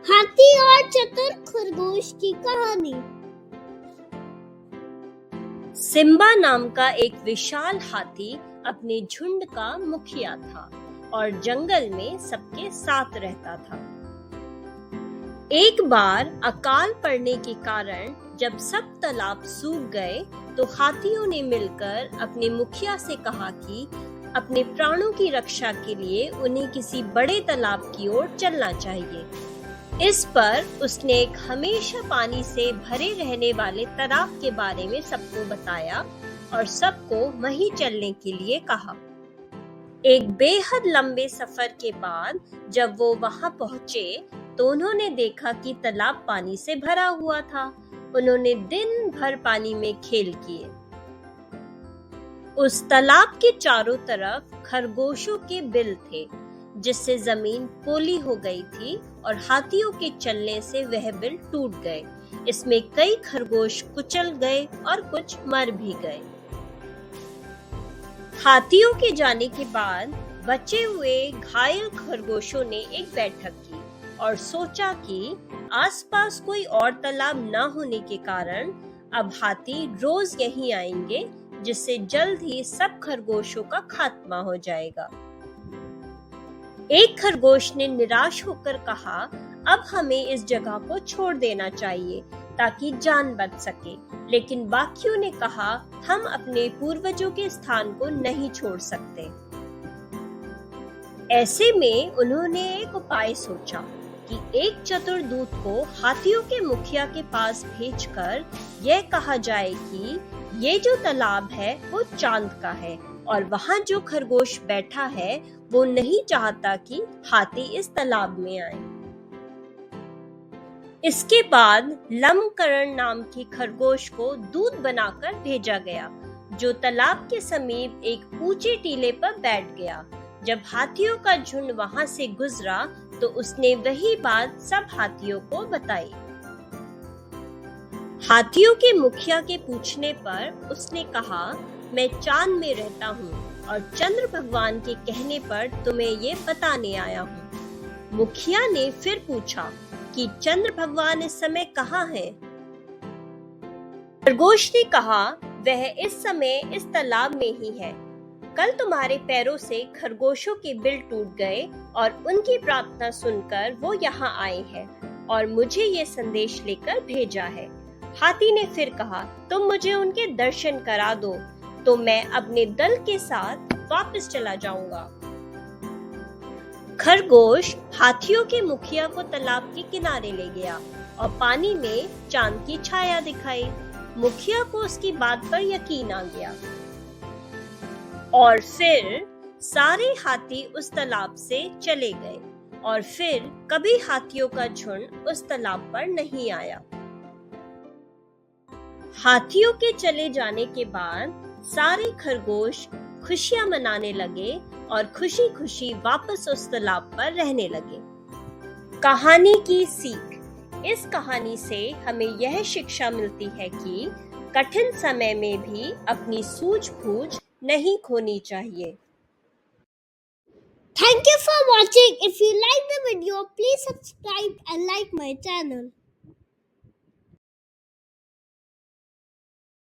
हाथी और चतुर खरगोश की कहानी। सिम्बा नाम का एक विशाल हाथी अपने झुंड का मुखिया था और जंगल में सबके साथ रहता था। एक बार अकाल पड़ने के कारण जब सब तालाब सूख गए तो हाथियों ने मिलकर अपने मुखिया से कहा कि अपने प्राणों की रक्षा के लिए उन्हें किसी बड़े तालाब की ओर चलना चाहिए। इस पर उसने एक हमेशा पानी से भरे रहने वाले तालाब के बारे में सबको बताया और सबको वहीं चलने के लिए कहा। एक बेहद लंबे सफर के बाद जब वो वहां पहुंचे तो उन्होंने देखा कि तालाब पानी से भरा हुआ था। उन्होंने दिन भर पानी में खेल किए। उस तालाब के चारों तरफ खरगोशों के बिल थे, जिससे जमीन पोली हो गई थी और हाथियों के चलने से वह बिल टूट गए। इसमें कई खरगोश कुचल गए और कुछ मर भी गए। हाथियों के जाने के बाद बचे हुए घायल खरगोशों ने एक बैठक की और सोचा कि आसपास कोई और तालाब न होने के कारण अब हाथी रोज यहीं आएंगे, जिससे जल्द ही सब खरगोशों का खात्मा हो जाएगा। एक खरगोश ने निराश होकर कहा, अब हमें इस जगह को छोड़ देना चाहिए ताकि जान बच सके। लेकिन बाकियों ने कहा, हम अपने पूर्वजों के स्थान को नहीं छोड़ सकते। ऐसे में उन्होंने एक उपाय सोचा कि एक चतुर दूत को हाथियों के मुखिया के पास भेजकर यह कहा जाए कि ये जो तालाब है वो चांद का है और वहाँ जो खरगोश बैठा है वो नहीं चाहता कि हाथी इस तालाब में आए। इसके बाद लमकरण नाम के खरगोश को दूत बनाकर भेजा गया, जो तालाब के समीप एक ऊंचे टीले पर बैठ गया। जब हाथियों का झुंड वहां से गुजरा तो उसने वही बात सब हाथियों को बताई। हाथियों के मुखिया के पूछने पर उसने कहा, मैं चांद में रहता हूँ और चंद्र भगवान के कहने पर तुम्हें ये बताने आया हूँ। मुखिया ने फिर पूछा कि चंद्र भगवान इस समय कहाँ है? खरगोश ने कहा, वह इस समय इस तालाब में ही है। कल तुम्हारे पैरों से खरगोशों के बिल टूट गए और उनकी प्रार्थना सुनकर वो यहाँ आए हैं और मुझे ये संदेश लेकर भेजा है। हाथी ने फिर कहा, तुम मुझे उनके दर्शन करा दो तो मैं अपने दल के साथ वापस चला जाऊंगा। खरगोश हाथियों के मुखिया को तालाब के किनारे ले गया और पानी में चांद की छाया दिखाई। मुखिया को उसकी बात पर यकीन आ गया और फिर सारे हाथी उस तालाब से चले गए और फिर कभी हाथियों का झुंड उस तालाब पर नहीं आया। हाथियों के चले जाने के बाद सारे खरगोश खुशियां मनाने लगे और खुशी खुशी वापस उस तालाब पर रहने लगे। कहानी की सीख। इस कहानी से हमें यह शिक्षा मिलती है कि कठिन समय में भी अपनी सूझबूझ नहीं खोनी चाहिए। Thank you for watching. If you like the video, please subscribe and like my channel.